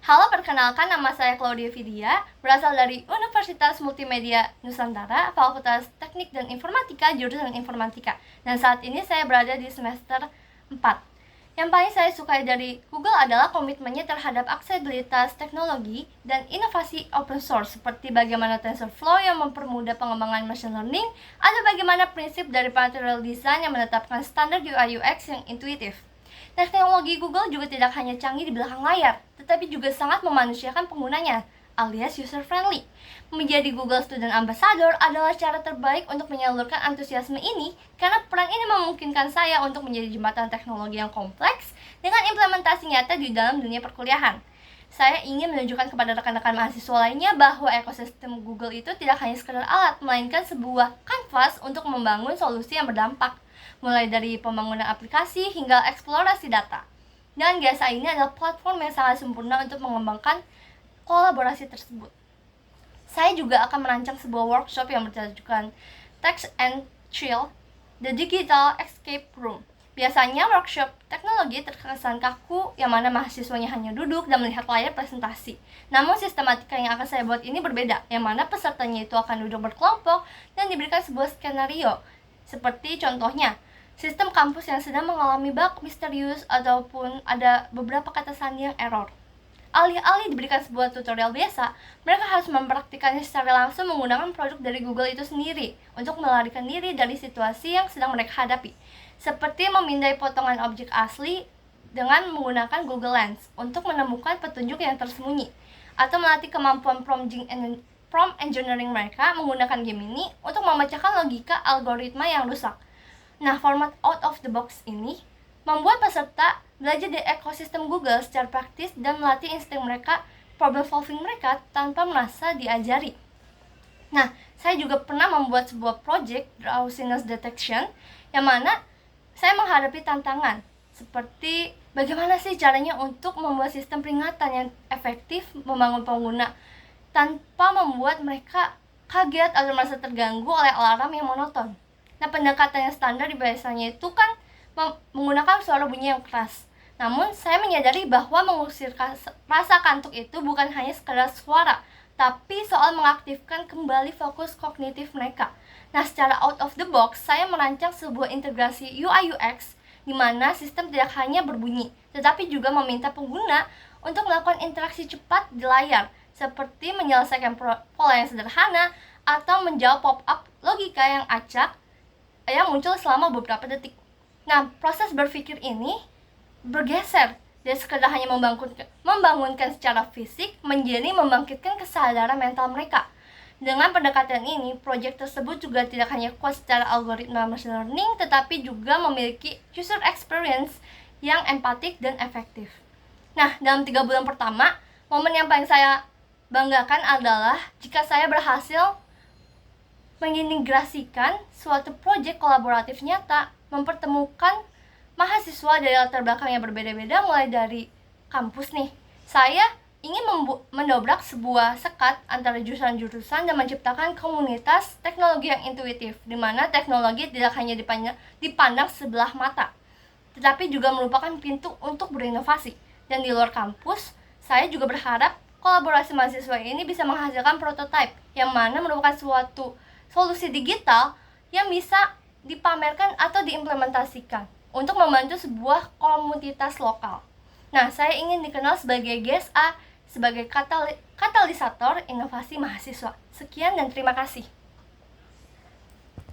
Halo, perkenalkan nama saya Claudia Vidya, berasal dari Universitas Multimedia Nusantara, Fakultas Teknik dan Informatika, jurusan Informatika. Dan saat ini saya berada di semester 4. Yang paling saya sukai dari Google adalah komitmennya terhadap aksesibilitas teknologi dan inovasi open source, seperti bagaimana TensorFlow yang mempermudah pengembangan machine learning, atau bagaimana prinsip dari material design yang menetapkan standar UI UX yang intuitif. Teknologi Google juga tidak hanya canggih di belakang layar, tetapi juga sangat memanusiakan penggunanya, alias user-friendly. Menjadi Google Student Ambassador adalah cara terbaik untuk menyalurkan antusiasme ini, karena peran ini memungkinkan saya untuk menjadi jembatan teknologi yang kompleks dengan implementasi nyata di dalam dunia perkuliahan. Saya ingin menunjukkan kepada rekan-rekan mahasiswa lainnya bahwa ekosistem Google itu tidak hanya sekedar alat, melainkan sebuah kanvas untuk membangun solusi yang berdampak, mulai dari pembangunan aplikasi hingga eksplorasi data. Dan GSA ini adalah platform yang sangat sempurna untuk mengembangkan kolaborasi tersebut. Saya juga akan merancang sebuah workshop yang bertajukan Text and Chill, The Digital Escape Room. Biasanya workshop teknologi terkesan kaku, yang mana mahasiswanya hanya duduk dan melihat layar presentasi. Namun sistematika yang akan saya buat ini berbeda, yang mana pesertanya itu akan duduk berkelompok dan diberikan sebuah skenario. Seperti contohnya, sistem kampus yang sedang mengalami bug misterius ataupun ada beberapa kata sandi yang error. Alih-alih diberikan sebuah tutorial biasa, mereka harus mempraktikannya secara langsung menggunakan produk dari Google itu sendiri untuk melarikan diri dari situasi yang sedang mereka hadapi. Seperti memindai potongan objek asli dengan menggunakan Google Lens untuk menemukan petunjuk yang tersembunyi, atau melatih kemampuan prompt engineering mereka menggunakan game ini untuk memecahkan logika algoritma yang rusak. Nah, format out of the box ini membuat peserta belajar di ekosistem Google secara praktis dan melatih insting mereka, problem solving mereka tanpa merasa diajari. Nah, saya juga pernah membuat sebuah project drowsiness detection, yang mana saya menghadapi tantangan seperti bagaimana sih caranya untuk membuat sistem peringatan yang efektif membangun pengguna tanpa membuat mereka kaget atau merasa terganggu oleh alarm yang monoton. Nah, pendekatan yang standar biasanya itu kan menggunakan suara bunyi yang keras. Namun, saya menyadari bahwa mengusir rasa kantuk itu bukan hanya sekedar suara, tapi soal mengaktifkan kembali fokus kognitif mereka. Nah, secara out of the box, saya merancang sebuah integrasi UI UX di mana sistem tidak hanya berbunyi, tetapi juga meminta pengguna untuk melakukan interaksi cepat di layar, seperti menyelesaikan pola yang sederhana atau menjawab pop-up logika yang acak yang muncul selama beberapa detik. Nah, proses berpikir ini bergeser dari sekedar hanya membangunkan secara fisik menjadi membangkitkan kesadaran mental mereka. Dengan pendekatan ini, proyek tersebut juga tidak hanya kuat secara algoritma machine learning, tetapi juga memiliki user experience yang empatik dan efektif. Nah, dalam 3 bulan pertama, momen yang paling saya banggakan adalah jika saya berhasil mengintegrasikan suatu proyek kolaboratif nyata, mempertemukan mahasiswa dari latar belakang yang berbeda-beda, mulai dari kampus nih. Saya ingin mendobrak sebuah sekat antara jurusan-jurusan dan menciptakan komunitas teknologi yang intuitif, di mana teknologi tidak hanya dipandang sebelah mata, tetapi juga merupakan pintu untuk berinovasi. Dan di luar kampus, saya juga berharap kolaborasi mahasiswa ini bisa menghasilkan prototipe, yang mana merupakan suatu solusi digital yang bisa dipamerkan atau diimplementasikan untuk membantu sebuah komunitas lokal. Nah, saya ingin dikenal sebagai GSA, sebagai katalisator inovasi mahasiswa. Sekian dan terima kasih.